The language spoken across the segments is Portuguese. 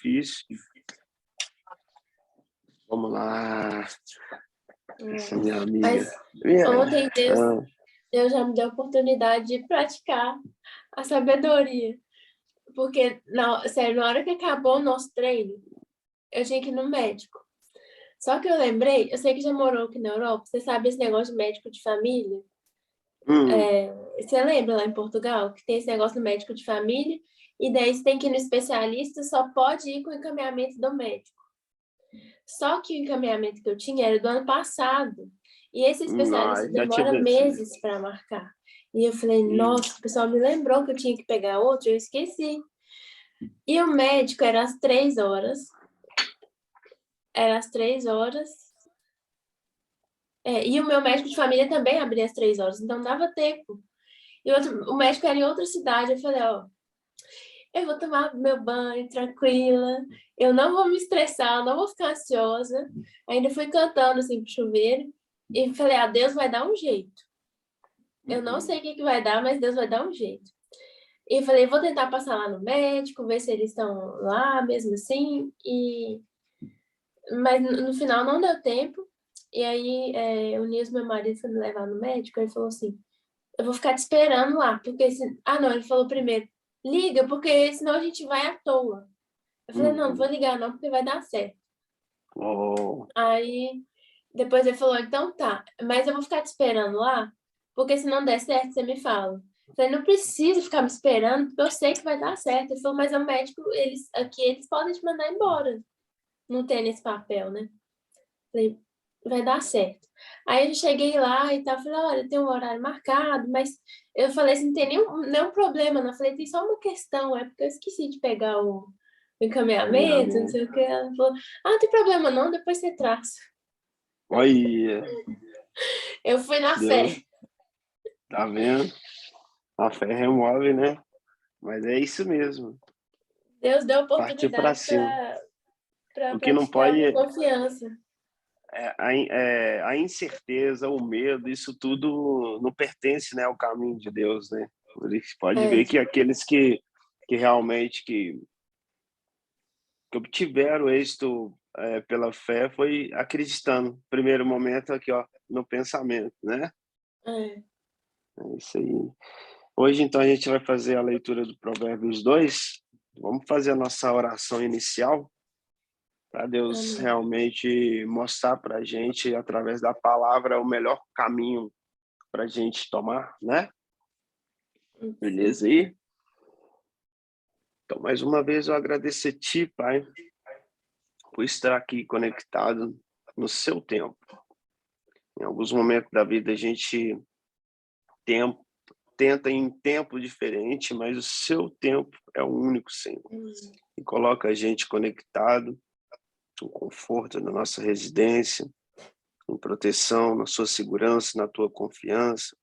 difícil. Vamos lá. Essa minha amiga. Mas ontem Deus já me deu a oportunidade de praticar a sabedoria. Porque, sério, na hora que acabou o nosso treino, eu tinha que ir no médico. Só que eu lembrei, eu sei que já morou aqui na Europa, você sabe esse negócio de médico de família? Você lembra lá em Portugal que tem esse negócio do médico de família e daí você tem que ir no especialista, só pode ir com o encaminhamento do médico. Só que o encaminhamento que eu tinha era do ano passado e esse especialista demora meses para marcar. E eu falei, nossa, o pessoal me lembrou que eu tinha que pegar outro, eu esqueci. E o médico era às 3 horas. Era às 3 horas. E o meu médico de família também abria às 3 horas, então dava tempo. E o médico era em outra cidade. Eu falei, ó, eu vou tomar meu banho tranquila, eu não vou me estressar, eu não vou ficar ansiosa. Ainda fui cantando assim pro chuveiro e falei, Deus vai dar um jeito. Eu não sei o que vai dar, mas Deus vai dar um jeito. E eu falei, vou tentar passar lá no médico, ver se eles estão lá mesmo assim. Mas no final não deu tempo. E aí o Nilson, meu marido, foi me levar no médico. Ele falou assim, eu vou ficar te esperando lá. Porque não, ele falou primeiro, liga, porque senão a gente vai à toa. Eu falei, não vou ligar não, porque vai dar certo. Aí depois ele falou, então tá, mas eu vou ficar te esperando lá, porque se não der certo, você me fala. Eu falei, não precisa ficar me esperando, porque eu sei que vai dar certo. Ele falou, mas o médico, eles podem te mandar embora. Não tem nesse papel, né? Falei, vai dar certo. Aí eu cheguei lá e tal, falei, olha, tem um horário marcado, mas eu falei assim, não tem nenhum problema, não. Eu falei, tem só uma questão, é porque eu esqueci de pegar o encaminhamento, não sei o que. Ela falou, não tem problema não, depois você traz. Olha. Eu fui na fé. Tá vendo? A fé remove, né? Mas é isso mesmo. Deus deu Partir para oportunidade cima. para O que não praticar pode com confiança. a incerteza, o medo, isso tudo não pertence, né, ao caminho de Deus, né? Eles pode ver que aqueles que realmente que obtiveram êxito pela fé foi acreditando. Primeiro momento aqui, ó, no pensamento, né? É isso aí. Hoje, então, a gente vai fazer a leitura do Provérbios 2. Vamos fazer a nossa oração inicial para Deus realmente mostrar para a gente, através da palavra, o melhor caminho para a gente tomar, né? Beleza aí? Então, mais uma vez, eu agradeço a Ti, Pai, por estar aqui conectado no seu tempo. Em alguns momentos da vida, a gente tenta em tempo diferente, mas o seu tempo é o único, Senhor. E coloca a gente conectado, no conforto da nossa residência, em proteção, na sua segurança, na tua confiança.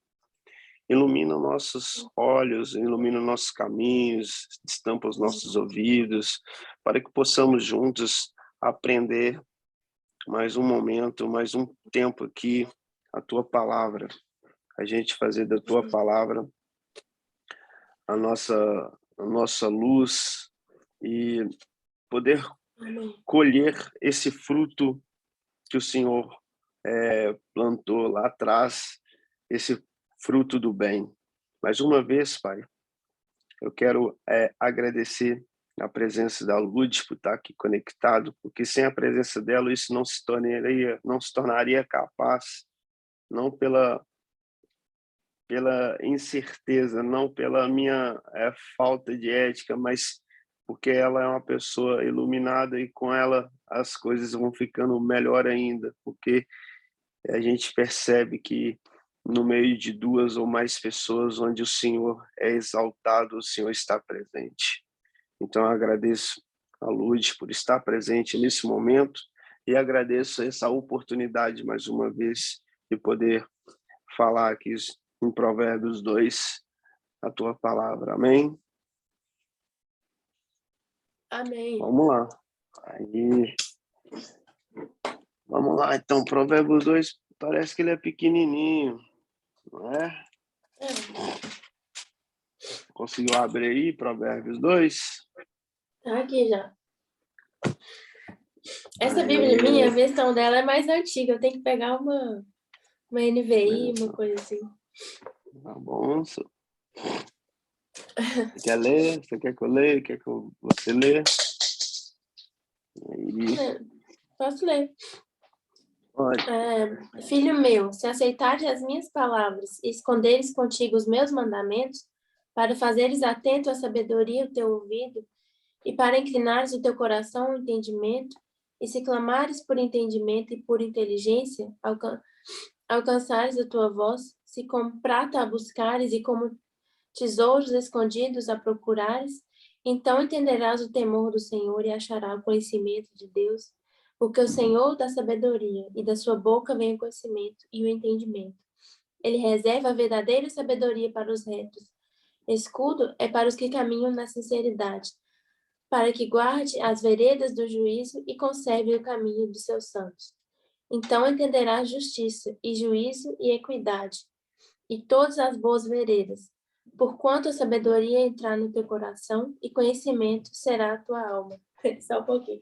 Ilumina nossos olhos, ilumina nossos caminhos, destampa os nossos ouvidos, para que possamos juntos aprender mais um momento, mais um tempo aqui, a tua palavra. A gente fazer da tua palavra a nossa luz e poder colher esse fruto que o Senhor plantou lá atrás, esse fruto do bem. Mais uma vez, Pai, eu quero agradecer a presença da Lud por estar aqui conectado, porque sem a presença dela isso não se tornaria capaz, não pela incerteza, não pela minha falta de ética, mas porque ela é uma pessoa iluminada e com ela as coisas vão ficando melhor ainda, porque a gente percebe que no meio de duas ou mais pessoas onde o Senhor é exaltado, o Senhor está presente. Então eu agradeço a Lud por estar presente nesse momento e agradeço essa oportunidade mais uma vez de poder falar aqui em Provérbios 2, a tua palavra. Amém? Amém. Vamos lá. Aí. Vamos lá, então. Provérbios 2, parece que ele é pequenininho, não é? Conseguiu abrir aí, Provérbios 2? Tá aqui já. Essa Bíblia minha, a versão dela é mais antiga. Eu tenho que pegar uma NVI, uma coisa assim. Tá bom, senhor. Você quer ler? Você quer que eu leia? Quer que você lê? Aí, Posso ler. pode. Filho meu, se aceitares as minhas palavras e esconderes contigo os meus mandamentos, para fazeres atento à sabedoria o teu ouvido, e para inclinares o teu coração ao entendimento, e se clamares por entendimento e por inteligência, alcançares a tua voz, se com prata a buscares e como tesouros escondidos a procurares, então entenderás o temor do Senhor e acharás o conhecimento de Deus, porque o Senhor dá sabedoria, e da sua boca vem o conhecimento e o entendimento. Ele reserva a verdadeira sabedoria para os retos. Escudo é para os que caminham na sinceridade, para que guarde as veredas do juízo e conserve o caminho dos seus santos. Então entenderás justiça, e juízo, e equidade, e todas as boas veredas. Porquanto a sabedoria entrar no teu coração, e conhecimento será a tua alma. Só um pouquinho.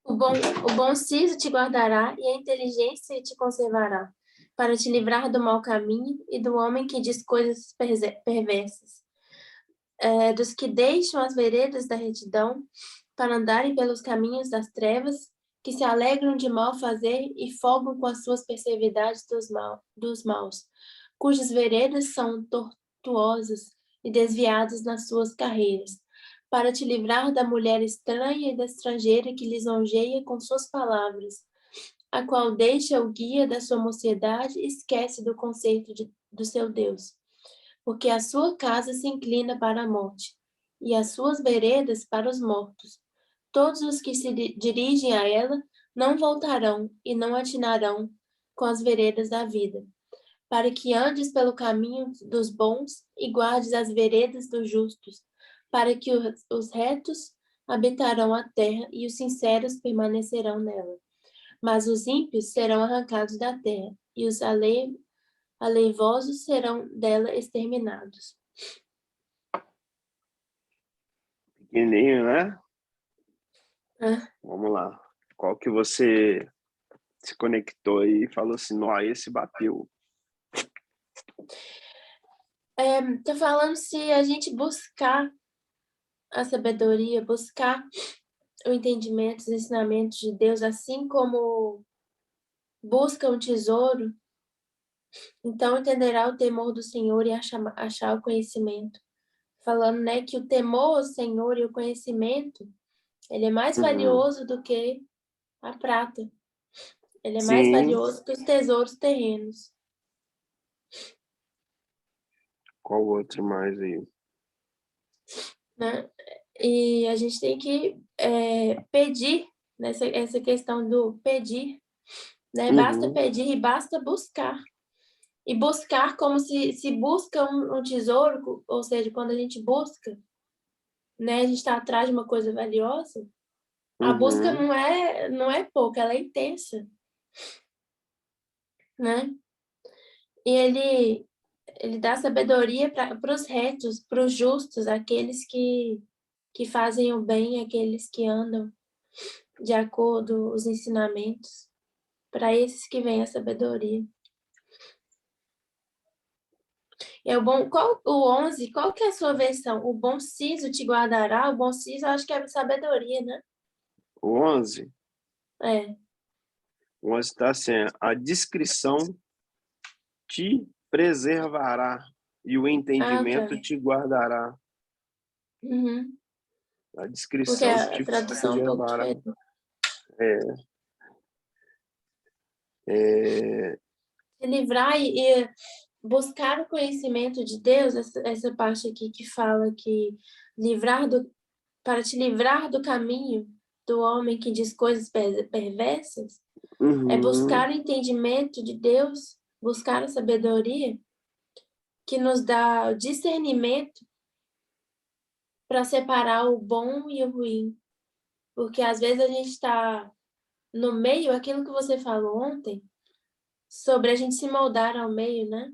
O bom siso te guardará, e a inteligência te conservará, para te livrar do mau caminho e do homem que diz coisas perversas. Dos que deixam as veredas da retidão, para andarem pelos caminhos das trevas, que se alegram de mal fazer e folgam com as suas perversidades dos maus, cujas veredas são tortuosas e desviadas nas suas carreiras, para te livrar da mulher estranha e da estrangeira que lisonjeia com suas palavras, a qual deixa o guia da sua mocidade e esquece do conceito do seu Deus. Porque a sua casa se inclina para a morte, e as suas veredas para os mortos. Todos os que se dirigem a ela não voltarão e não atinarão com as veredas da vida, para que andes pelo caminho dos bons e guardes as veredas dos justos, para que os retos habitarão a terra e os sinceros permanecerão nela. Mas os ímpios serão arrancados da terra, e os aleivosos serão dela exterminados. Pequenininho, né? Ah. Vamos lá. Qual que você se conectou aí e falou assim, não, esse bateu. Tô falando se a gente buscar a sabedoria, buscar o entendimento, os ensinamentos de Deus, assim como busca um tesouro, então entenderá o temor do Senhor e achar o conhecimento. Falando, né, que o temor ao Senhor e o conhecimento, ele é mais valioso do que a prata. Ele é mais Sim. valioso que os tesouros terrenos. Qual outro mais aí? Né? E a gente tem que pedir, essa questão do pedir, né? Basta pedir e basta buscar. E buscar como se busca um tesouro, ou seja, quando a gente busca, né? A gente está atrás de uma coisa valiosa, a busca não é pouca, ela é intensa, né? E ele dá sabedoria para os retos, para os justos, aqueles que fazem o bem, aqueles que andam de acordo com os ensinamentos, para esses que vem a sabedoria. É o bom, o 11, qual que é a sua versão? O bom siso te guardará? O bom siso eu acho que é sabedoria, né? O 11? É. O 11 está assim, a discrição te preservará e o entendimento Tá. te guardará. Uhum. A Porque discrição a te tradução é um pouco preservará. diferente. Se livrar e buscar o conhecimento de Deus, essa parte aqui que fala que para te livrar do caminho do homem que diz coisas perversas, é buscar o entendimento de Deus, buscar a sabedoria que nos dá o discernimento para separar o bom e o ruim. Porque às vezes a gente está no meio, aquilo que você falou ontem, sobre a gente se moldar ao meio, né?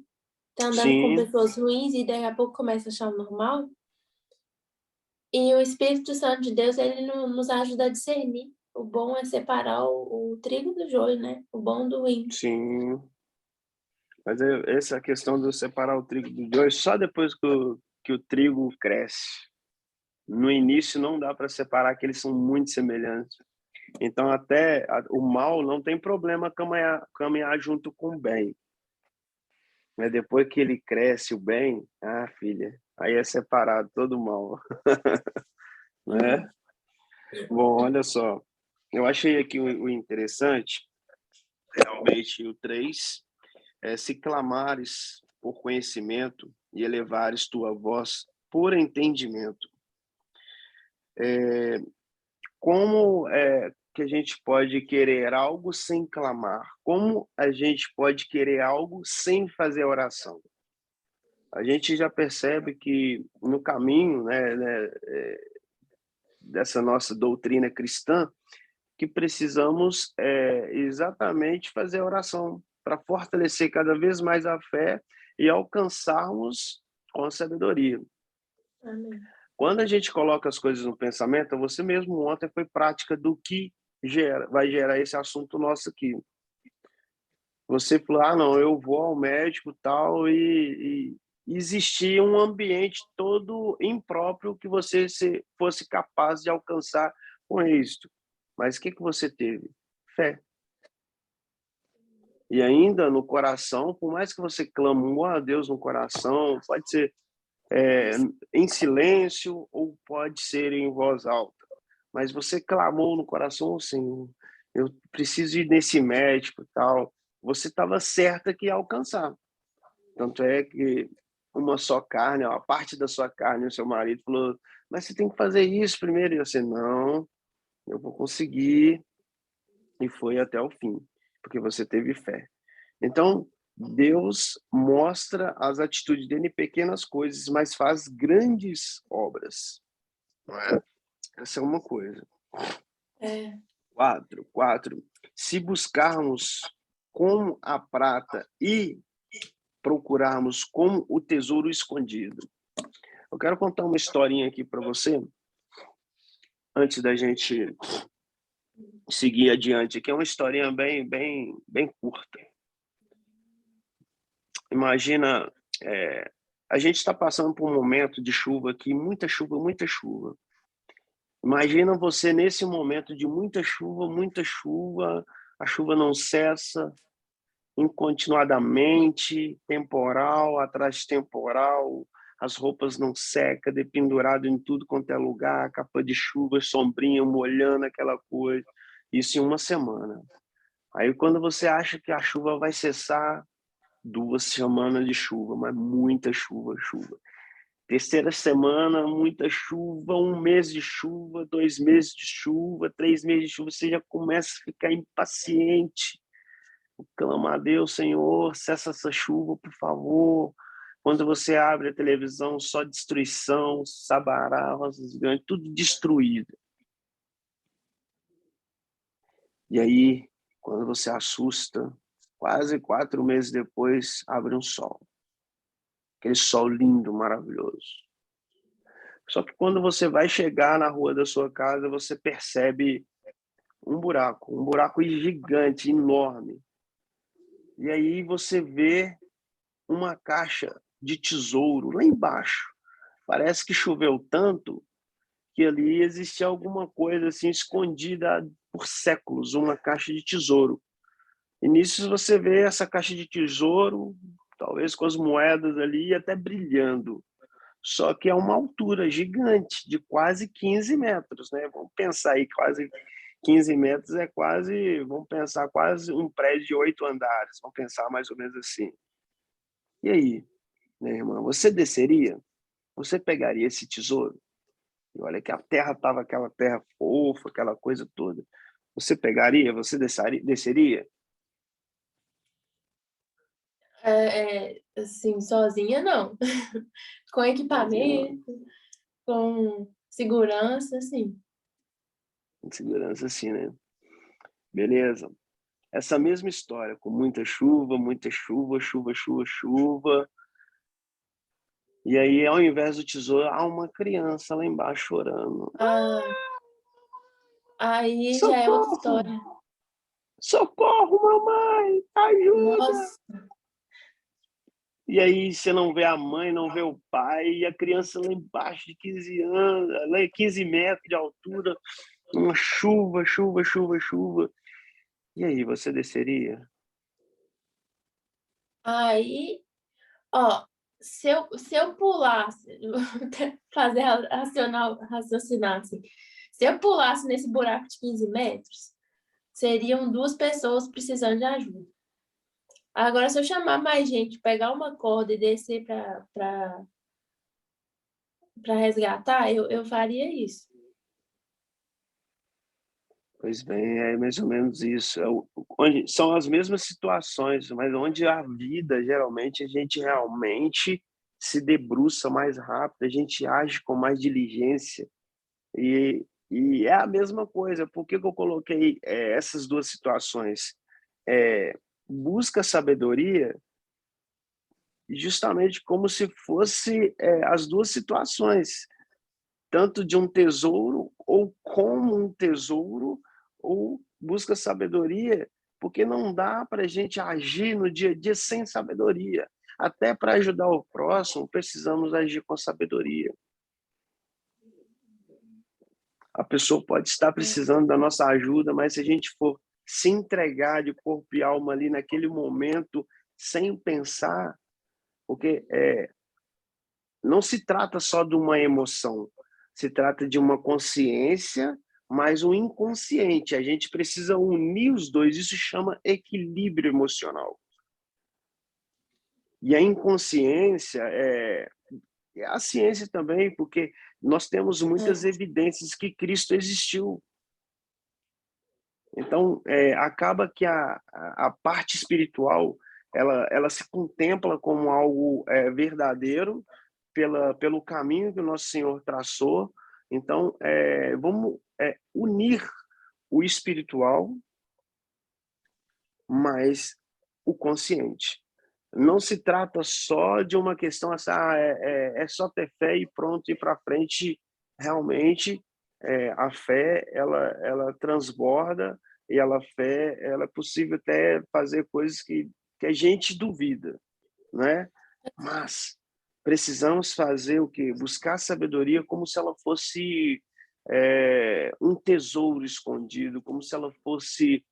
tá andando com Sim, pessoas ruins e daqui a pouco começa a achar o normal. E o Espírito Santo de Deus, ele nos ajuda a discernir. O bom é separar o trigo do joio, né? O bom do ruim. sim. Mas essa questão de eu separar o trigo do joio, só depois que o trigo cresce. No início não dá para separar, que eles são muito semelhantes. Então, até o mal não tem problema caminhar junto com o bem. Mas depois que ele cresce, o bem, filha, aí é separado todo o mal, né? Bom, olha só, eu achei aqui o interessante, realmente o 3, se clamares por conhecimento e elevares tua voz por entendimento. Como que a gente pode querer algo sem clamar? Como a gente pode querer algo sem fazer oração? A gente já percebe que no caminho, né, dessa nossa doutrina cristã, que precisamos exatamente fazer oração para fortalecer cada vez mais a fé e alcançarmos com a sabedoria. Amém. Quando a gente coloca as coisas no pensamento, você mesmo ontem foi prática do que vai gerar esse assunto nosso aqui. Você falou, não, eu vou ao médico tal, e existia um ambiente todo impróprio que você fosse capaz de alcançar com êxito. Mas o que você teve? Fé. E ainda no coração, por mais que você clamou a Deus no coração, pode ser em silêncio ou pode ser em voz alta, mas você clamou no coração, Senhor, eu preciso ir nesse médico tal, você estava certa que ia alcançar. Tanto é que uma só carne, a parte da sua carne, o seu marido falou, mas você tem que fazer isso primeiro. E você, não, eu vou conseguir. E foi até o fim, porque você teve fé. Então, Deus mostra as atitudes dele em pequenas coisas, mas faz grandes obras. Não é? Essa é uma coisa. É. 4. Se buscarmos como a prata e procurarmos como o tesouro escondido. Eu quero contar uma historinha aqui para você, antes da gente seguir adiante, que é uma historinha bem curta. Imagina, a gente está passando por um momento de chuva aqui, muita chuva, muita chuva. Imagina você nesse momento de muita chuva, a chuva não cessa, continuadamente, temporal atrás de temporal, as roupas não secam, pendurado em tudo quanto é lugar, capa de chuva, sombrinha, molhando aquela coisa. Isso em uma semana. Aí quando você acha que a chuva vai cessar, 2 semanas de chuva, mas muita chuva. Terceira semana, muita chuva, 1 mês de chuva, 2 meses de chuva, 3 meses de chuva, você já começa a ficar impaciente. Clama a Deus, Senhor, cessa essa chuva, por favor. Quando você abre a televisão, só destruição, Sabará, Rosas Grandes, tudo destruído. E aí, quando você assusta, quase 4 meses depois, abre um sol. Aquele sol lindo, maravilhoso. Só que quando você vai chegar na rua da sua casa, você percebe um buraco gigante, enorme. E aí você vê uma caixa de tesouro lá embaixo. Parece que choveu tanto que ali existia alguma coisa assim escondida por séculos, uma caixa de tesouro. E nisso você vê essa caixa de tesouro, talvez com as moedas ali até brilhando. Só que é uma altura gigante, de quase 15 metros, né? Vamos pensar aí, quase 15 metros é quase, vamos pensar, quase um prédio de 8 andares. Vamos pensar mais ou menos assim. E aí, minha irmã, você desceria? Você pegaria esse tesouro? E olha que a terra estava aquela terra fofa, aquela coisa toda. Você pegaria? Você desceria? Assim, sozinha não. Com Sozinha, não. equipamento, com segurança, assim. Com segurança, assim, né? Beleza. Essa mesma história, com muita chuva, chuva. E aí, ao invés do tesouro, há uma criança lá embaixo chorando. Ah, aí já é outra Socorro! história. Socorro, mamãe! Ajuda! Nossa, E aí você não vê a mãe, não vê o pai, e a criança lá embaixo de 15 anos, lá 15 metros de altura, uma chuva, chuva, chuva, chuva. E aí, você desceria? aí, ó, se eu pulasse, fazer raciocinar assim, se eu pulasse nesse buraco de 15 metros, seriam 2 pessoas precisando de ajuda. Agora, se eu chamar mais gente, pegar uma corda e descer para resgatar, eu faria isso. Pois bem, é mais ou menos isso. Onde, são as mesmas situações, mas onde a vida, geralmente, a gente realmente se debruça mais rápido, a gente age com mais diligência. E é a mesma coisa. Por que que eu coloquei essas duas situações? É, busca sabedoria justamente como se fosse as duas situações, tanto de um tesouro ou como um tesouro, ou busca sabedoria, porque não dá para a gente agir no dia a dia sem sabedoria. Até para ajudar o próximo, precisamos agir com sabedoria. A pessoa pode estar precisando da nossa ajuda, mas se a gente for se entregar de corpo e alma ali naquele momento, sem pensar, porque não se trata só de uma emoção, se trata de uma consciência, mas um inconsciente. A gente precisa unir os dois, isso chama equilíbrio emocional. E a inconsciência é a ciência também, porque nós temos muitas evidências que Cristo existiu. Então, acaba que a parte espiritual, ela se contempla como algo verdadeiro pelo caminho que o nosso Senhor traçou. Então, vamos unir o espiritual mais o consciente. Não se trata só de uma questão assim, é só ter fé e pronto, ir para frente. Realmente, a fé, ela transborda, e ela é possível até fazer coisas que a gente duvida, né? Mas precisamos fazer o quê? Buscar sabedoria como se ela fosse um tesouro escondido, como se ela fosse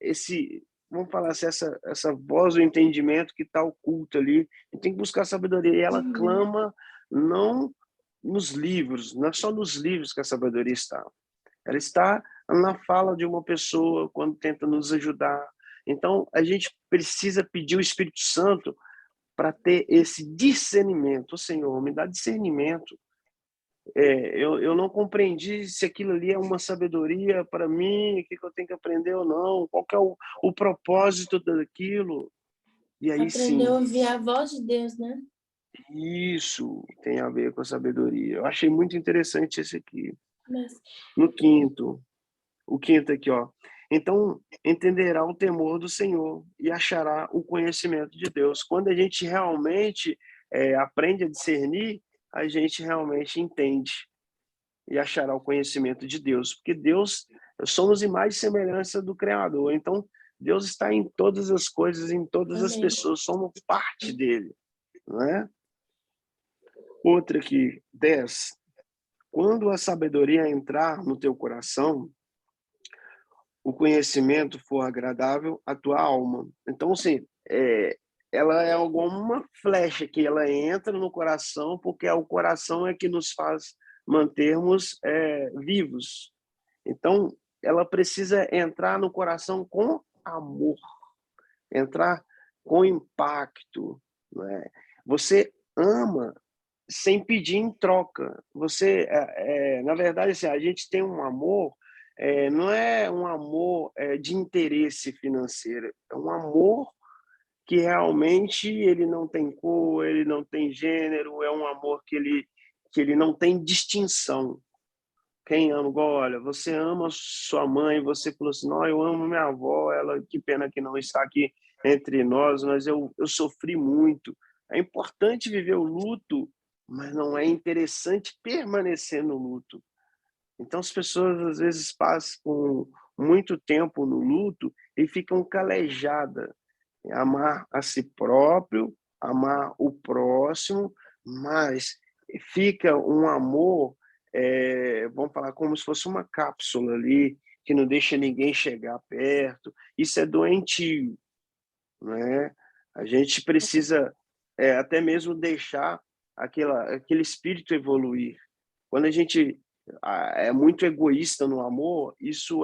esse, vamos falar assim, essa voz do entendimento que está oculta ali. E tem que buscar sabedoria. E ela clama não nos livros, não é só nos livros que a sabedoria está. Ela está na fala de uma pessoa quando tenta nos ajudar. Então, a gente precisa pedir o Espírito Santo para ter esse discernimento. O Senhor, me dá discernimento. Eu não compreendi se aquilo ali é uma sabedoria para mim, o que eu tenho que aprender ou não, qual que é o propósito daquilo. E aí Aprender a sim, ouvir a voz de Deus, né? isso tem a ver com a sabedoria. Eu achei muito interessante esse aqui. Mas, No quinto, o quinto aqui, ó. Então, entenderá o temor do Senhor e achará o conhecimento de Deus. Quando a gente realmente aprende a discernir, a gente realmente entende e achará o conhecimento de Deus, porque Deus, somos imagem e semelhança do Criador. Então, Deus está em todas as coisas, em todas as amém. pessoas, somos parte dele, não é? Outra aqui, 10. Quando a sabedoria entrar no teu coração, o conhecimento for agradável à tua alma. Então, assim, ela é alguma flecha que ela entra no coração, porque o coração é que nos faz mantermos vivos. Então, ela precisa entrar no coração com amor, entrar com impacto. Né? Você ama sem pedir em troca. Você, na verdade, assim, a gente tem um amor, não é um amor de interesse financeiro, é um amor que realmente ele não tem cor, ele não tem gênero, é um amor que ele não tem distinção. Quem ama, igual, olha, você ama sua mãe, você falou assim, não, eu amo minha avó, ela, que pena que não está aqui entre nós, mas eu sofri muito É importante viver o luto, mas não é interessante permanecer no luto. Então, as pessoas, às vezes, passam muito tempo no luto e ficam calejadas. Amar a si próprio, amar o próximo, mas fica um amor, vamos falar, como se fosse uma cápsula ali, que não deixa ninguém chegar perto. Isso é doentio, né? A gente precisa até mesmo deixar aquele espírito evoluir. Quando a gente é muito egoísta no amor, isso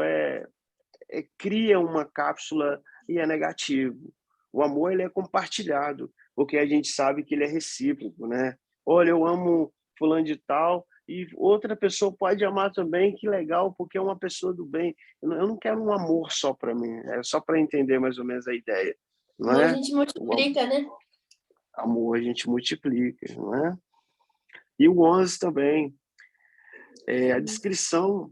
cria uma cápsula e é negativo. O amor ele é compartilhado, porque a gente sabe que ele é recíproco, né? Olha, eu amo fulano de tal e outra pessoa pode amar também, que legal, porque é uma pessoa do bem. Eu não quero um amor só para mim, é só para entender mais ou menos a ideia, não Amor, a é? gente O multiplica, né? amor a gente multiplica, não é? E o 11 também, a descrição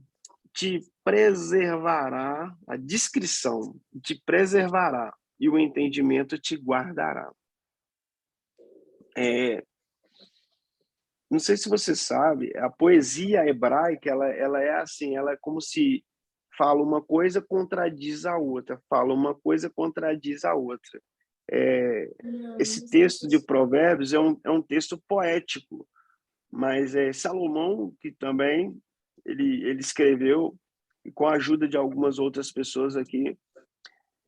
te preservará, a discrição te preservará e o entendimento te guardará. Não sei se você sabe, a poesia hebraica, ela é assim, ela é como se fala uma coisa, contradiz a outra, fala uma coisa, contradiz a outra. Esse Não sei. texto de Provérbios é um texto poético, mas Salomão, que também ele escreveu, com a ajuda de algumas outras pessoas aqui,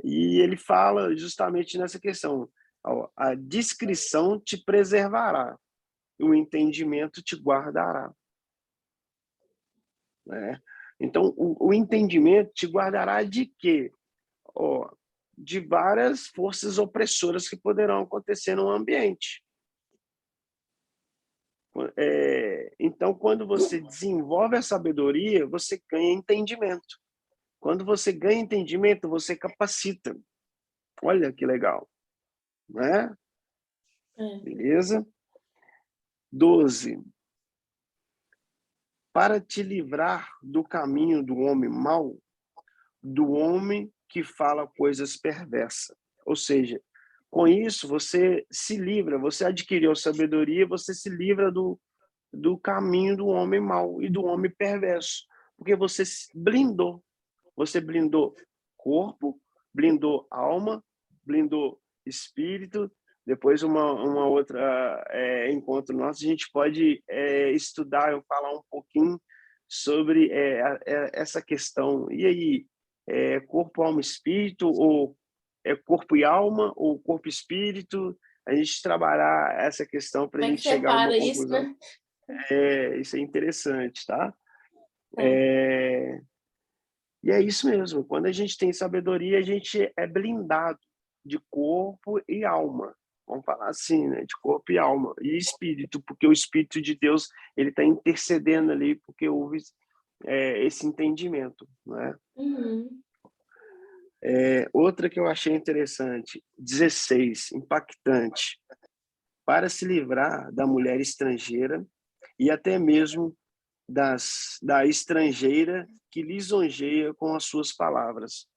e ele fala justamente nessa questão. A discrição te preservará, o entendimento te guardará. Né? Então, o entendimento te guardará de quê? De várias forças opressoras que poderão acontecer no ambiente. Então, quando você desenvolve a sabedoria, você ganha entendimento. Quando você ganha entendimento, você capacita. Olha que legal, né? Beleza? 12. Para te livrar do caminho do homem mau, do homem que fala coisas perversas. Ou seja, com isso você se livra, você adquiriu sabedoria, você se livra do caminho do homem mau e do homem perverso, porque você blindou. Você blindou corpo, blindou alma, blindou espírito. Depois, uma outra encontro nosso, a gente pode estudar, eu falar um pouquinho sobre essa questão. E aí, corpo, alma, espírito, ou corpo e alma, ou corpo e espírito? A gente trabalhar essa questão para a Como é que gente chegar a uma separa isso, conclusão. né? Isso é interessante, tá? É. E é isso mesmo. Quando a gente tem sabedoria, a gente é blindado de corpo e alma. Vamos falar assim, né? De corpo e alma. E espírito, porque o Espírito de Deus ele está intercedendo ali, porque houve esse entendimento. Né? Uhum. Outra que eu achei interessante, 16, impactante. Para se livrar da mulher estrangeira e até mesmo da estrangeira que lisonjeia com as suas palavras.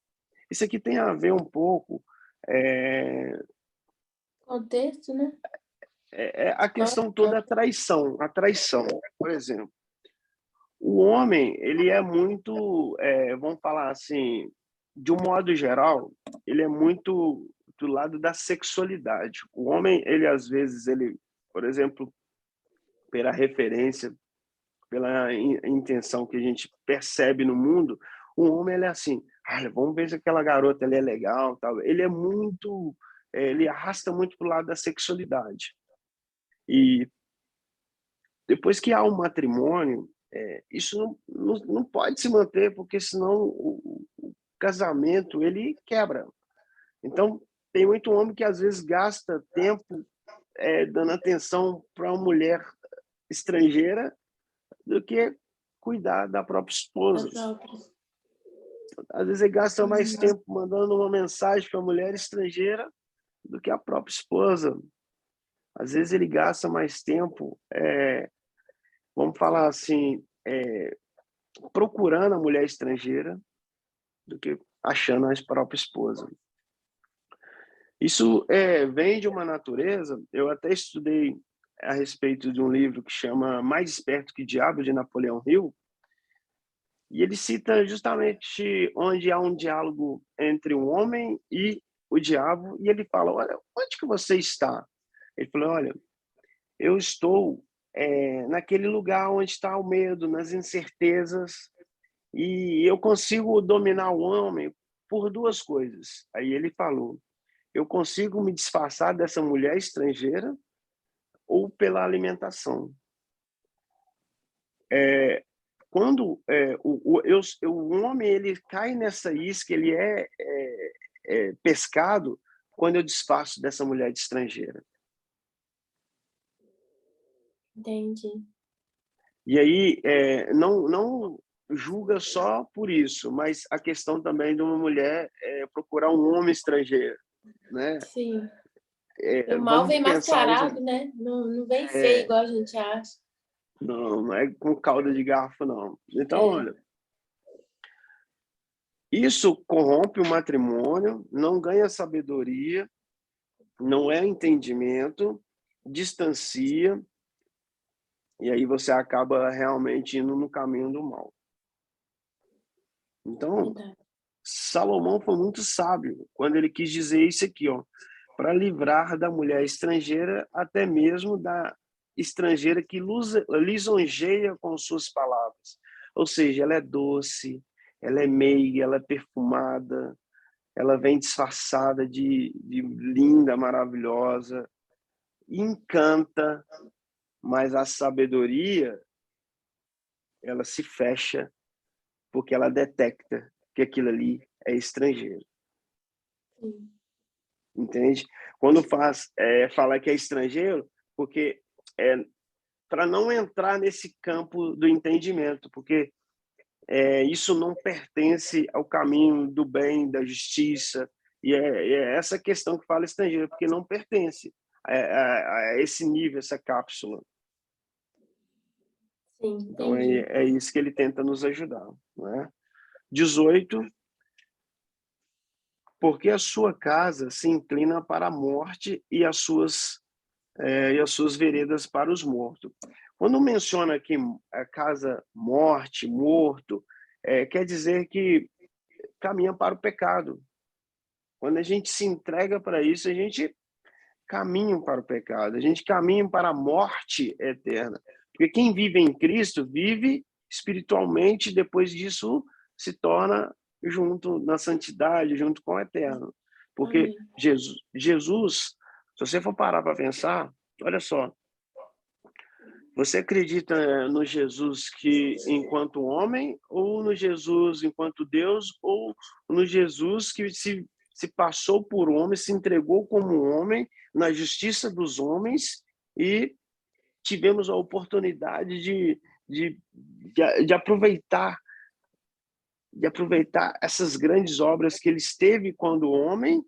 Isso aqui tem a ver um pouco Contexto, né? a questão toda a traição, por exemplo. O homem, ele é muito, vamos falar assim, de um modo geral, ele é muito do lado da sexualidade. O homem, ele às vezes, ele, por exemplo, pela referência, pela intenção que a gente percebe no mundo, o homem ele é assim, olha, vamos ver se aquela garota ali é legal, tal. Ele é muito, ele arrasta muito para o lado da sexualidade. E depois que há um matrimônio, isso não pode se manter, porque senão o casamento ele quebra. Então, tem muito homem que às vezes gasta tempo dando atenção para uma mulher estrangeira do que cuidar da própria Da esposa. própria. Às vezes ele gasta mais tempo mandando uma mensagem para a mulher estrangeira do que a própria esposa. Às vezes ele gasta mais tempo, vamos falar assim, procurando a mulher estrangeira do que achando a própria esposa. Isso vem de uma natureza, eu até estudei a respeito de um livro que chama Mais Esperto que Diabo, de Napoleão Hill, e ele cita justamente onde há um diálogo entre o homem e o diabo, e ele fala, olha, onde que você está? Ele falou, olha, eu estou naquele lugar onde está o medo, nas incertezas, e eu consigo dominar o homem por duas coisas. Aí ele falou, eu consigo me disfarçar dessa mulher estrangeira ou pela alimentação. Quando o homem ele cai nessa isca, ele pescado quando eu disfarço dessa mulher de estrangeira. Entendi. E aí, não julga só por isso, mas a questão também de uma mulher procurar um homem estrangeiro, né? Sim. O mal Vamos vem pensar isso. mascarado, né? Não vem feio igual a gente acha. Não é com calda de garfo, não. Então, É. olha, isso corrompe o matrimônio, não ganha sabedoria, não é entendimento, distancia, e aí você acaba realmente indo no caminho do mal. Então, Verdade. Salomão foi muito sábio quando ele quis dizer isso aqui, ó, para livrar da mulher estrangeira, até mesmo da estrangeira que lisonjeia com suas palavras. Ou seja, ela é doce, ela é meiga, ela é perfumada, ela vem disfarçada de linda, maravilhosa, encanta, mas a sabedoria, ela se fecha porque ela detecta que aquilo ali é estrangeiro. Sim. Entende? Quando fala que é estrangeiro, porque para não entrar nesse campo do entendimento, porque isso não pertence ao caminho do bem, da justiça, e é essa questão que fala estrangeiro, porque não pertence a esse nível, essa cápsula. Sim, Então entendi. é isso que ele tenta nos ajudar. Né? 18, porque a sua casa se inclina para a morte e as suas veredas para os mortos. Quando menciona aqui a casa morte, morto, quer dizer que caminha para o pecado. Quando a gente se entrega para isso, a gente caminha para o pecado, a gente caminha para a morte eterna. Porque quem vive em Cristo vive espiritualmente, depois disso se torna junto na santidade, junto com o eterno. Porque Amém. Jesus, se você for parar para pensar, olha só, você acredita no Jesus que enquanto homem, ou no Jesus enquanto Deus, ou no Jesus que se passou por homem, se entregou como homem na justiça dos homens e tivemos a oportunidade de aproveitar essas grandes obras que ele esteve quando homem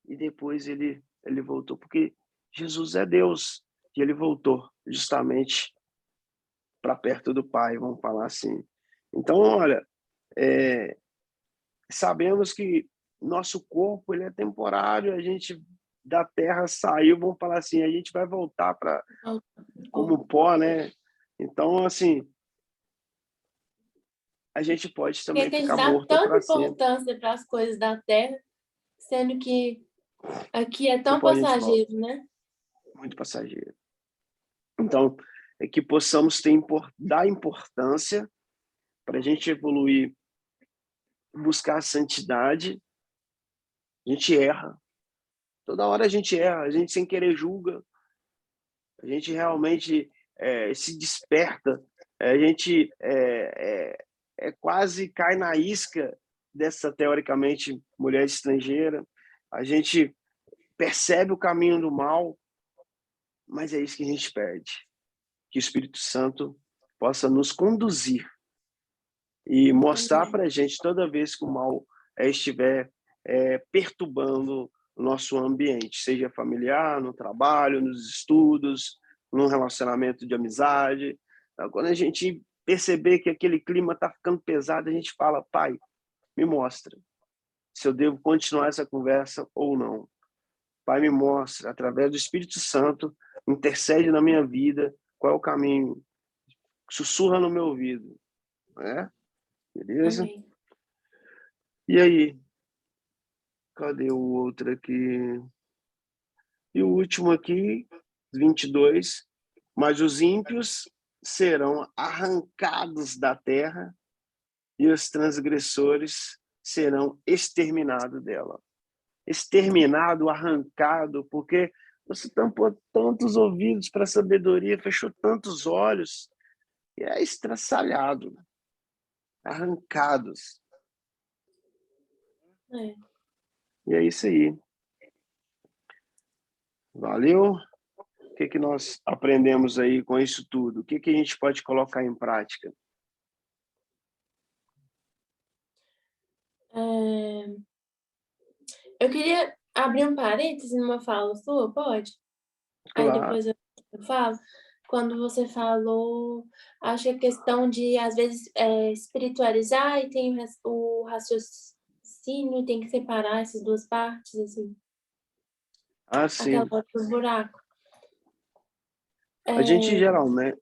e depois ele voltou, porque Jesus é Deus e ele voltou justamente para perto do Pai, vamos falar assim. Então, olha, sabemos que nosso corpo ele é temporário, a gente da terra saiu, vamos falar assim, a gente vai voltar para como pó, né? Então, assim, a gente pode Por que também que a gente ficar dá morto tanta para sempre. importância para as coisas da terra, sendo que aqui é tão Depois a gente volta, passageiro, né? muito passageiro. Então, é que possamos dar importância para a gente evoluir, buscar a santidade. A gente erra, toda hora a gente erra, a gente sem querer julga, a gente realmente se desperta, a gente quase cai na isca dessa, teoricamente, mulher estrangeira, a gente percebe o caminho do mal, mas é isso que a gente pede, que o Espírito Santo possa nos conduzir e mostrar Amém. para a gente toda vez que o mal estiver perturbando o nosso ambiente, seja familiar, no trabalho, nos estudos, num relacionamento de amizade. Então, quando a gente perceber que aquele clima está ficando pesado, a gente fala, Pai, me mostra se eu devo continuar essa conversa ou não. Pai, me mostra, através do Espírito Santo, intercede na minha vida, qual é o caminho, sussurra no meu ouvido, né? Beleza? Amém. E aí? Cadê o outro aqui? E o último aqui, 22. Mas os ímpios serão arrancados da terra e os transgressores serão exterminados dela. Exterminado, arrancado, porque você tampou tantos ouvidos para a sabedoria, fechou tantos olhos, e é estraçalhado, arrancados. É. E é isso aí. Valeu? O que nós aprendemos aí com isso tudo? O que a gente pode colocar em prática? Eu queria abrir um parêntese numa fala sua, pode? Aí Claro. depois eu falo. Quando você falou, acho que a questão de, às vezes, espiritualizar e tem o raciocínio, tem que separar essas duas partes, assim, Ah, aquela sim. do buraco. A gente É, geralmente...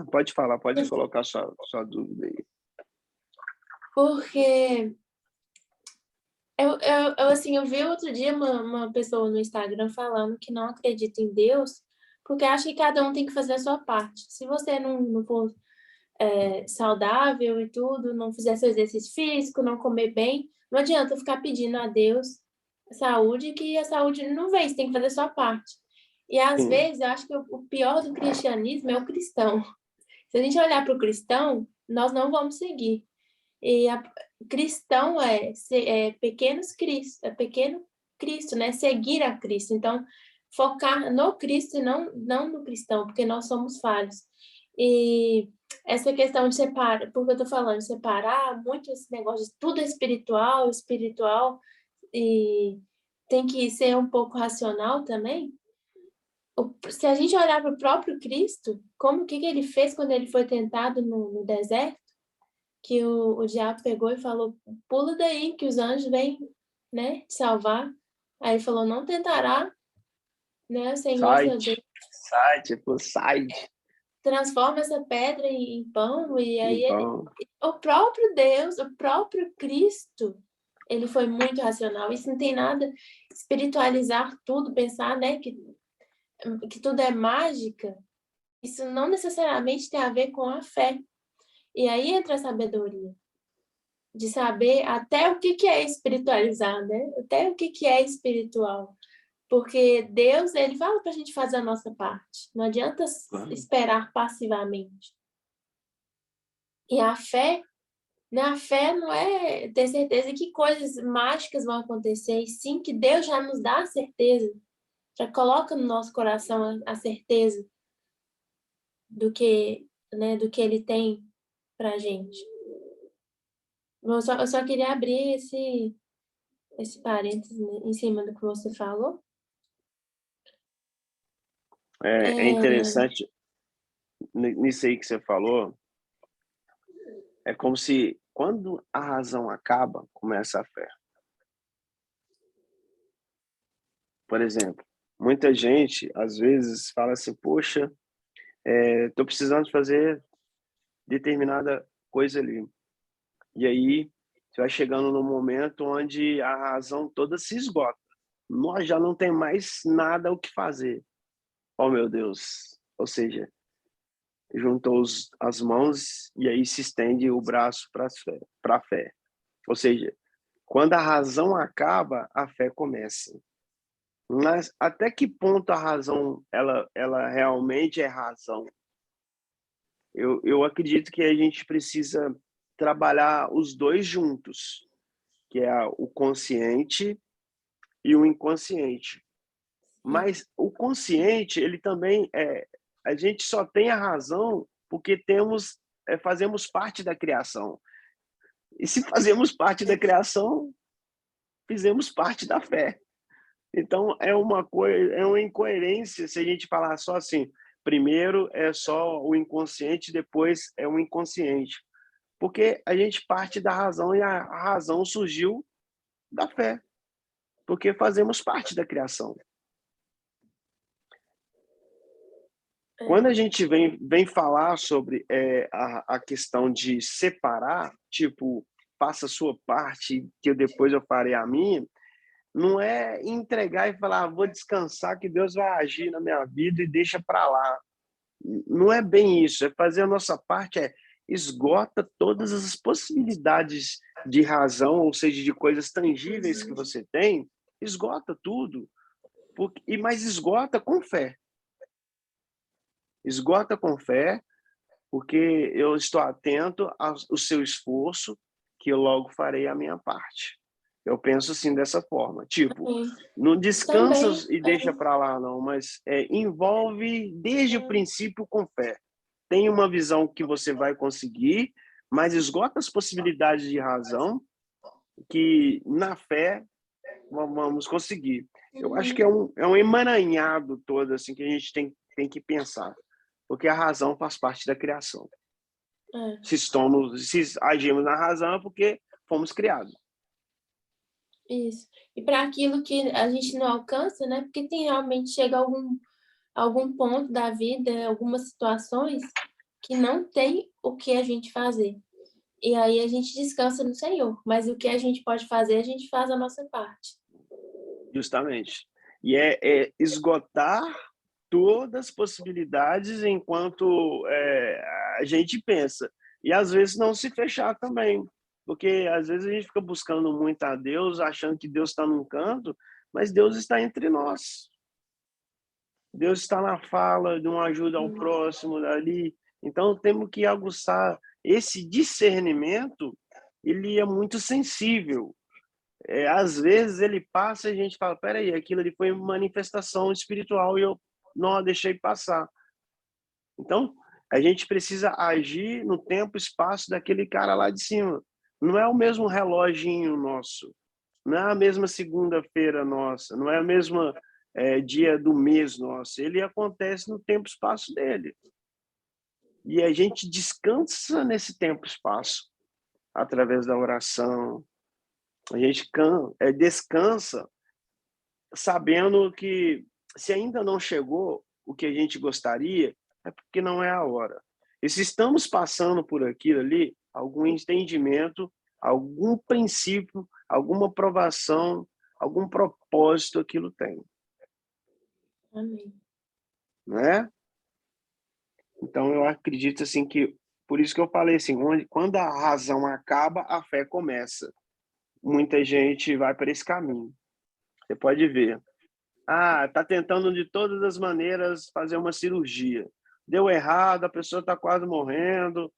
pode falar, pode colocar sua dúvida aí. porque assim, eu vi outro dia uma pessoa no Instagram falando que não acredita em Deus, porque acha que cada um tem que fazer a sua parte. Se você não for saudável e tudo, não fizer seu exercício físico, não comer bem, não adianta ficar pedindo a Deus saúde, que a saúde não vem, você tem que fazer a sua parte. E às Sim, vezes eu acho que o pior do cristianismo é o cristão. Se a gente olhar para o cristão, nós não vamos seguir. E cristão é pequenos Cristo, é pequeno Cristo, né? Seguir a Cristo. Então, focar no Cristo e não no cristão, porque nós somos falhos. E essa questão de separar, porque eu tô falando, separar muito esse negócio de tudo é espiritual, espiritual, e tem que ser um pouco racional também. Se a gente olhar para o próprio Cristo, como que ele fez quando ele foi tentado no deserto? Que o diabo pegou e falou, pula daí, que os anjos vêm, né, te salvar. Aí ele falou, não tentará, né, o Senhor, seu Deus, sai. transforma essa pedra em pão, e aí ele, Então, o próprio Deus, o próprio Cristo, ele foi muito racional. Isso não tem nada, espiritualizar tudo, pensar, né, que tudo é mágica, isso não necessariamente tem a ver com a fé. E aí entra a sabedoria. De saber até o que é espiritualizar, né? Até o que é espiritual. Porque Deus, ele fala para a gente fazer a nossa parte. Não adianta esperar passivamente. E a fé, né? A fé não é ter certeza que coisas mágicas vão acontecer, e sim que Deus já nos dá a certeza, já coloca no nosso coração a certeza do que ele tem para a gente. Eu só queria abrir esse parênteses, né, em cima do que você falou. é É, interessante nisso aí que você falou, é como se quando a razão acaba, começa a fé. Por exemplo, muita gente às vezes fala assim, poxa, estou precisando fazer determinada coisa ali. E aí você vai chegando num momento onde a razão toda se esgota. Nós já não tem mais nada o que fazer. Oh, meu Deus. Ou seja, juntou as mãos e aí se estende o braço para a fé. Ou seja, quando a razão acaba, a fé começa. Mas até que ponto a razão ela realmente é razão? Eu acredito que a gente precisa trabalhar os dois juntos, que é o consciente e o inconsciente. Mas o consciente, ele também a gente só tem a razão porque fazemos parte da criação. E se fazemos parte da criação, fizemos parte da fé. Então é uma incoerência se a gente falar só assim, primeiro é só o inconsciente, depois é o inconsciente. Porque a gente parte da razão e a razão surgiu da fé, porque fazemos parte da criação. Quando a gente vem falar sobre a questão de separar, tipo, faça a sua parte, que depois eu farei a minha, não é entregar e falar, vou descansar que Deus vai agir na minha vida e deixa para lá. Não é bem isso, é fazer a nossa parte, esgota todas as possibilidades de razão, ou seja, de coisas tangíveis que você tem, esgota tudo, mas esgota com fé. Esgota com fé, porque eu estou atento ao seu esforço, que eu logo farei a minha parte. Eu penso assim, dessa forma. Tipo, não descansa Também. e deixa para lá, não, mas envolve desde o princípio com fé. Tem uma visão que você vai conseguir, mas esgota as possibilidades de razão que na fé vamos conseguir. Eu acho que é um emaranhado todo assim que a gente tem que pensar, porque a razão faz parte da criação. Se agimos na razão é porque fomos criados. Isso. E para aquilo que a gente não alcança, né? Porque chega algum ponto da vida, algumas situações que não tem o que a gente fazer. E aí a gente descansa no Senhor, mas o que a gente pode fazer, a gente faz a nossa parte. Justamente. E é esgotar todas as possibilidades enquanto a gente pensa. E às vezes não se fechar também, porque às vezes a gente fica buscando muito a Deus, achando que Deus está num canto, mas Deus está entre nós. Deus está na fala, de uma ajuda ao próximo ali. Então temos que aguçar esse discernimento, ele é muito sensível. Às vezes ele passa e a gente fala, peraí, aquilo ali foi manifestação espiritual e eu não a deixei passar. Então, a gente precisa agir no tempo e espaço daquele cara lá de cima. Não é o mesmo reloginho nosso, não é a mesma segunda-feira nossa, não é o mesmo dia do mês nosso. Ele acontece no tempo e espaço dele. E a gente descansa nesse tempo e espaço, através da oração. A gente descansa sabendo que se ainda não chegou o que a gente gostaria, é porque não é a hora. E se estamos passando por aquilo ali, algum entendimento, algum princípio, alguma aprovação, algum propósito aquilo tem. Amém. Né? Então eu acredito assim que, por isso que eu falei assim, quando a razão acaba, a fé começa. Muita gente vai para esse caminho. Você pode ver. Tá tentando de todas as maneiras fazer uma cirurgia. Deu errado, a pessoa está quase morrendo,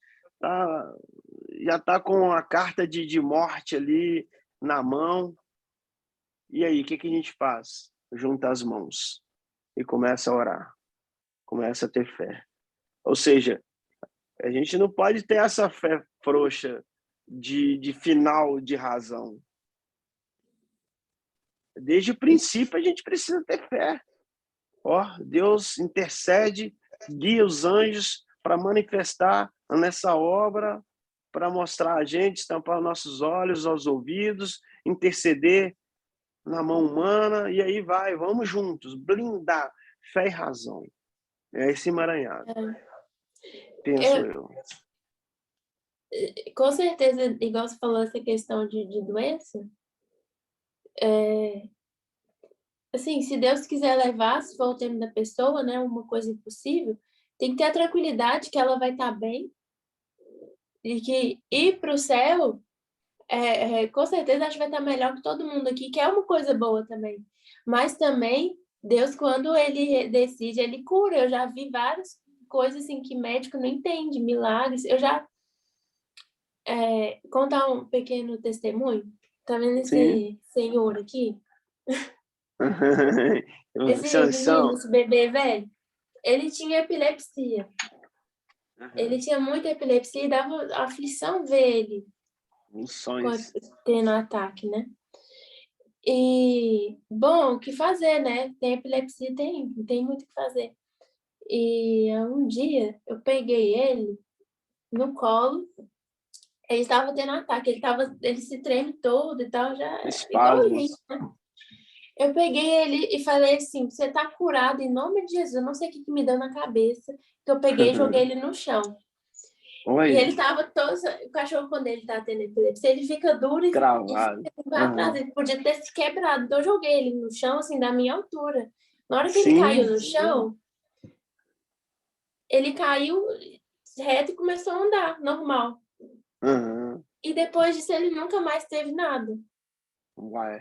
já está com a carta de morte ali na mão. E aí, o que a gente faz? Junta as mãos e começa a orar, começa a ter fé. Ou seja, a gente não pode ter essa fé frouxa de final de razão. Desde o princípio, a gente precisa ter fé. Deus intercede, guia os anjos para manifestar nessa obra, para mostrar a gente, tampar nossos olhos, aos ouvidos, interceder na mão humana, e aí vamos juntos, blindar fé e razão. É esse emaranhado, penso eu. Com certeza, igual você falou, essa questão de doença, assim, se Deus quiser levar, se for o tempo da pessoa, né, uma coisa impossível, tem que ter a tranquilidade que ela vai estar bem e que ir para o céu, com certeza, acho que vai estar melhor que todo mundo aqui, que é uma coisa boa também. Mas também, Deus, quando Ele decide, Ele cura. Eu já vi várias coisas assim que médico não entende, milagres. Eu já contar um pequeno testemunho. Tá vendo esse senhor aqui? Esse menino, esse bebê velho, ele tinha epilepsia. Ele tinha muita epilepsia e dava aflição ver ele tendo ataque, né? E, bom, o que fazer, né? Tem epilepsia, tem muito o que fazer. E um dia eu peguei ele no colo, ele estava tendo ataque, ele se treme todo e tal, já igual a gente, né? Eu peguei ele e falei assim, você tá curado em nome de Jesus. Eu não sei o que me deu na cabeça, que eu peguei e joguei ele no chão. E Oi, ele tava todo... O cachorro, quando ele tá tendo epilepsia, ele fica duro e cravado. fica pra trás. Ele podia ter se quebrado. Então eu joguei ele no chão, assim, da minha altura. Na hora que ele caiu Sim. no chão, ele caiu reto e começou a andar, normal. Uhum. E depois disso, ele nunca mais teve nada. Uai,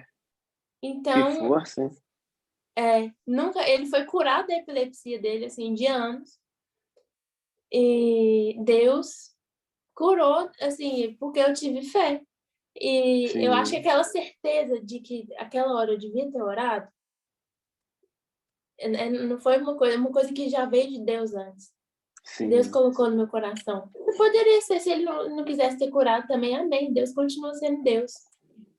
que Então, força, hein? nunca... Ele foi curado da epilepsia dele, assim, de anos. E Deus curou, assim, porque eu tive fé. E eu acho que Sim, aquela certeza de que aquela hora eu devia ter orado, não foi uma coisa que já veio de Deus antes. Deus sim. colocou no meu coração. E poderia ser, se ele não quisesse ter curado também, amém. Deus continua sendo Deus,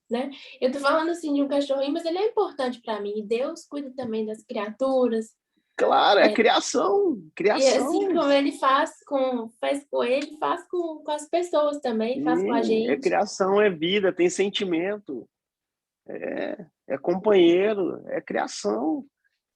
né? Eu tô falando assim de um cachorrinho, mas ele é importante para mim. E Deus cuida também das criaturas. Claro, é criação, E assim criação. como ele faz com ele, faz com as pessoas também, faz com a Sim, é gente. criação, é vida, tem sentimento, é companheiro, é criação.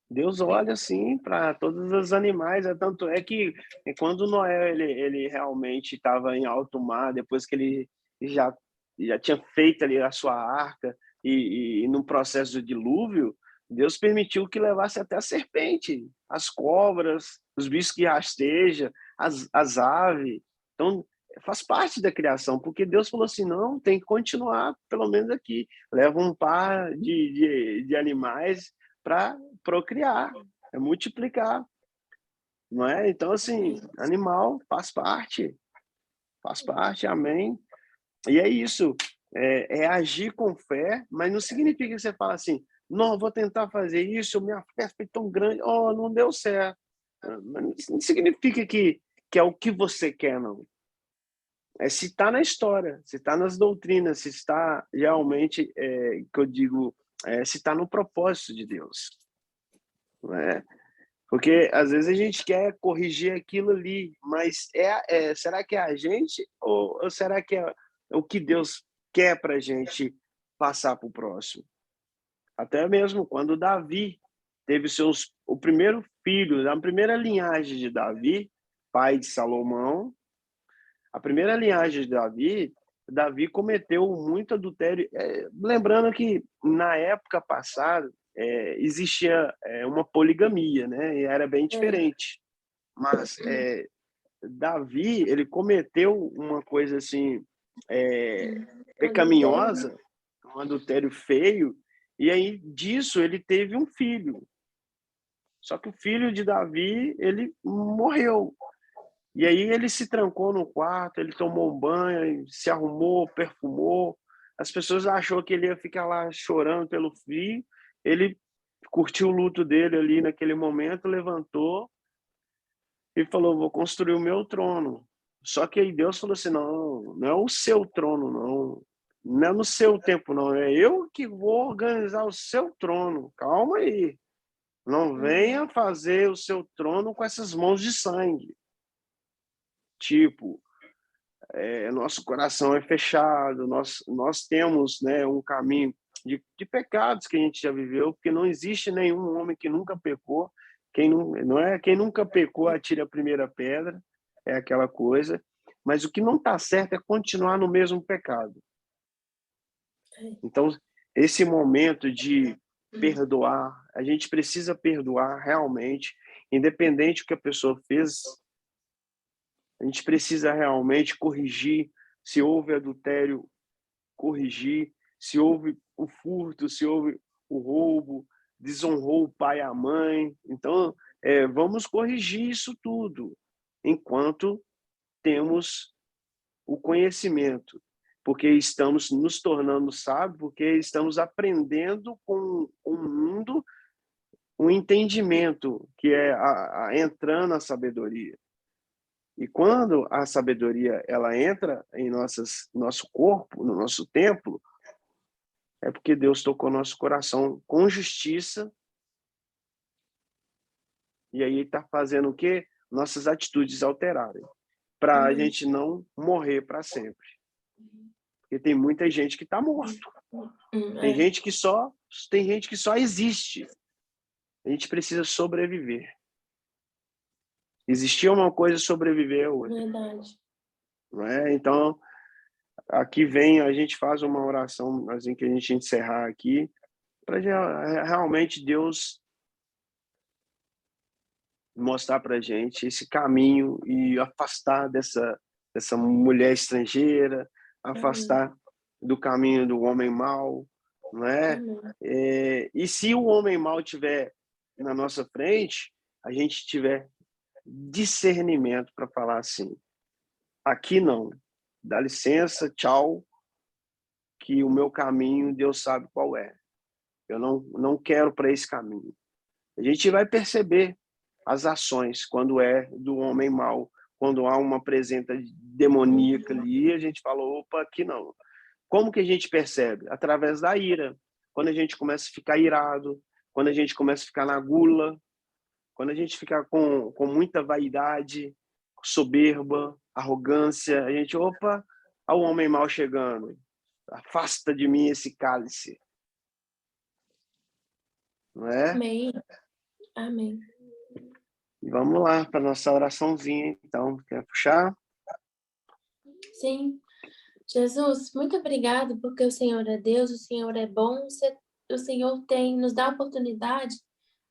Deus olha assim para todos os animais, tanto é que quando Noé ele realmente estava em alto mar, depois que ele já já tinha feito ali a sua arca e no processo do dilúvio, Deus permitiu que levasse até a serpente, as cobras, os bichos que rastejam, as aves. Então faz parte da criação, porque Deus falou assim, não, tem que continuar pelo menos aqui, leva um par de animais para procriar, é multiplicar, não é? Então, assim, animal faz parte, amém. E é isso, é agir com fé, mas não significa que você fala assim, não, vou tentar fazer isso, minha fé foi tão grande, oh, não deu certo. Não significa que é o que você quer, não. É se está na história, se está nas doutrinas, se está realmente, que eu digo, se está no propósito de Deus. Não é? Porque às vezes a gente quer corrigir aquilo ali, mas será que é a gente ou será que é o que Deus quer para a gente passar para o próximo? Até mesmo quando Davi teve o primeiro filho, a primeira linhagem de Davi, pai de Salomão, a primeira linhagem de Davi, Davi cometeu muito adultério. Lembrando que na época passada existia uma poligamia, né? E era bem diferente. Mas Davi, ele cometeu uma coisa assim Adultério. pecaminosa, um adultério feio, e aí disso ele teve um filho. Só que o filho de Davi, ele morreu. E aí ele se trancou no quarto, ele tomou um banho, se arrumou, perfumou. As pessoas achou que ele ia ficar lá chorando pelo filho. Ele curtiu o luto dele ali naquele momento, levantou e falou: "Vou construir o meu trono". Só que aí Deus falou assim: "Não, não é o seu trono, não. Não é no seu tempo, não. É eu que vou organizar o seu trono. Calma aí. Não venha fazer o seu trono com essas mãos de sangue". Tipo, nosso coração é fechado, nós temos, né, um caminho de pecados que a gente já viveu, porque não existe nenhum homem que nunca pecou. Quem nunca pecou atire a primeira pedra, é aquela coisa. Mas o que não está certo é continuar no mesmo pecado. Então, esse momento de perdoar, a gente precisa perdoar realmente, independente do que a pessoa fez. A gente precisa realmente corrigir se houve adultério, corrigir, se houve o furto, se houve o roubo, desonrou o pai e a mãe. Então, vamos corrigir isso tudo enquanto temos o conhecimento, porque estamos nos tornando sábios, porque estamos aprendendo com o mundo um entendimento que é entrando a sabedoria. E quando a sabedoria ela entra em nosso corpo, no nosso templo, é porque Deus tocou nosso coração com justiça e aí está fazendo o quê? Nossas atitudes alterarem, para a gente não morrer para sempre. Porque tem muita gente que está morto. Tem gente que só existe. A gente precisa sobreviver. Existia uma coisa, sobreviver a outra. Verdade. Não é? Então, aqui vem, a gente faz uma oração, assim que a gente encerrar aqui, para realmente Deus mostrar para a gente esse caminho e afastar dessa mulher estrangeira, afastar do caminho do homem mau, não é? E se o homem mau estiver na nossa frente, a gente tiver discernimento para falar assim, aqui não, dá licença, tchau, que o meu caminho Deus sabe qual é. Eu não quero para esse caminho. A gente vai perceber as ações quando é do homem mau, quando há uma presença demoníaca ali, a gente fala, opa, aqui não. Como que a gente percebe? Através da ira. Quando a gente começa a ficar irado, quando a gente começa a ficar na gula, quando a gente fica com muita vaidade, soberba, arrogância, a gente, opa, há o homem mau chegando. Afasta de mim esse cálice. Não é? Amém. Amém. Vamos lá para nossa oraçãozinha, então. Quer puxar? Sim. Jesus, muito obrigado porque o Senhor é Deus, o Senhor é bom, o Senhor nos dá a oportunidade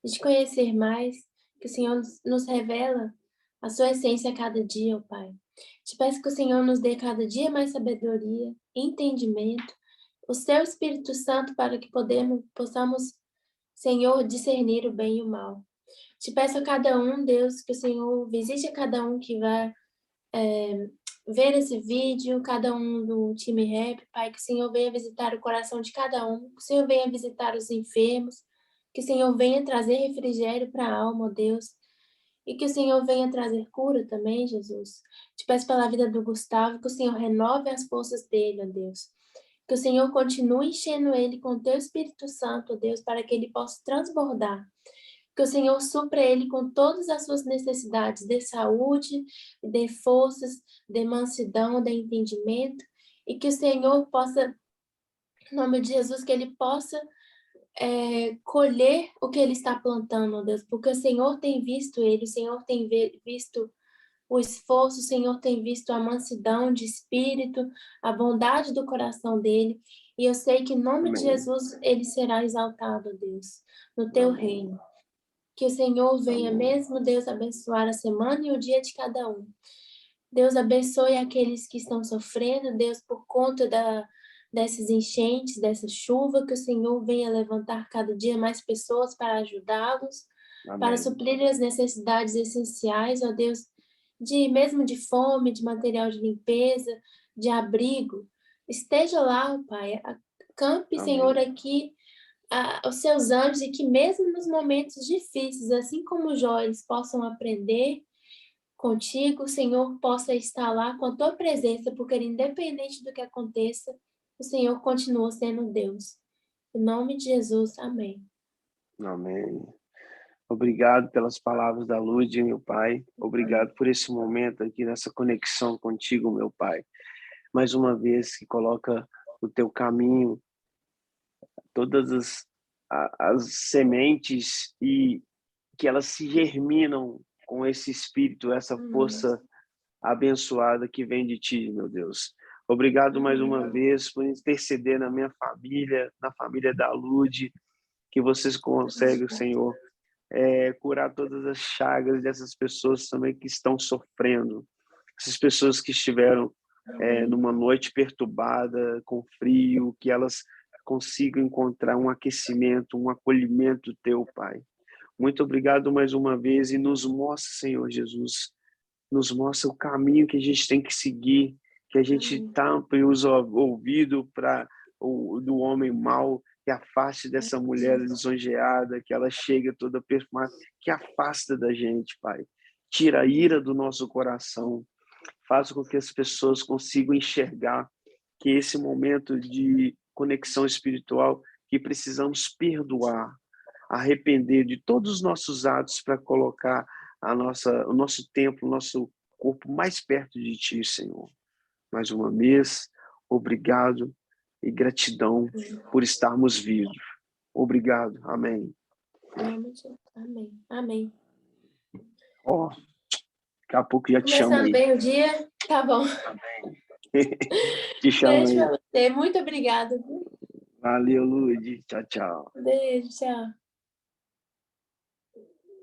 de te conhecer mais, que o Senhor nos revela a sua essência a cada dia, ó Pai. Te peço que o Senhor nos dê cada dia mais sabedoria, entendimento, o seu Espírito Santo para que possamos, Senhor, discernir o bem e o mal. Te peço a cada um, Deus, que o Senhor visite a cada um que vai ver esse vídeo, cada um do time Rap, Pai, que o Senhor venha visitar o coração de cada um, que o Senhor venha visitar os enfermos, que o Senhor venha trazer refrigério para a alma, ó Deus, e que o Senhor venha trazer cura também, Jesus. Te peço pela vida do Gustavo, que o Senhor renove as forças dele, ó Deus. Que o Senhor continue enchendo ele com o teu Espírito Santo, ó Deus, para que ele possa transbordar. Que o Senhor supra ele com todas as suas necessidades de saúde, de forças, de mansidão, de entendimento, e que o Senhor possa, em nome de Jesus, que ele possa colher o que ele está plantando, ó Deus, porque o Senhor tem visto ele, o Senhor tem visto o esforço, o Senhor tem visto a mansidão de espírito, a bondade do coração dele, e eu sei que em nome de Jesus ele será exaltado, ó Deus, no teu reino. Que o Senhor venha mesmo, Deus, abençoar a semana e o dia de cada um. Deus abençoe aqueles que estão sofrendo, Deus, por conta dessas enchentes, dessa chuva, que o Senhor venha levantar cada dia mais pessoas para ajudá-los, para suprir as necessidades essenciais, ó Deus, mesmo de fome, de material de limpeza, de abrigo. Esteja lá, Pai, acampe, Senhor, aqui os seus anjos e que mesmo nos momentos difíceis, assim como Jó, eles possam aprender contigo, o Senhor possa estar lá com a tua presença, porque independente do que aconteça, o Senhor continua sendo Deus. Em nome de Jesus, amém. Amém. Obrigado pelas palavras da Lud, meu Pai. Obrigado por esse momento aqui, nessa conexão contigo, meu Pai. Mais uma vez que coloca o teu caminho, todas as sementes e que elas se germinam com esse espírito, essa força abençoada que vem de ti, meu Deus. Obrigado mais uma vez por interceder na minha família, na família da Lud, que vocês conseguem, Senhor, curar todas as chagas dessas pessoas também que estão sofrendo. Essas pessoas que estiveram numa noite perturbada, com frio, que elas consigam encontrar um aquecimento, um acolhimento teu, Pai. Muito obrigado mais uma vez e nos mostra, Senhor Jesus, nos mostra o caminho que a gente tem que seguir, que a gente tampe os ouvidos do homem mau, que afaste dessa mulher lisonjeada, que ela chega toda perfumada, que afasta da gente, Pai. Tira a ira do nosso coração, faz com que as pessoas consigam enxergar que esse momento de conexão espiritual, que precisamos perdoar, arrepender de todos os nossos atos para colocar o nosso tempo, o nosso corpo mais perto de Ti, Senhor. Mais uma vez, obrigado e gratidão por estarmos vivos. Obrigado. Amém. Amém. Amém. Ó, daqui a pouco já te chamo Começando aí. bem o dia, tá bom. Te chamo Beijo aí. pra você. Muito obrigada. Valeu, Lud. Tchau, tchau. Beijo, tchau.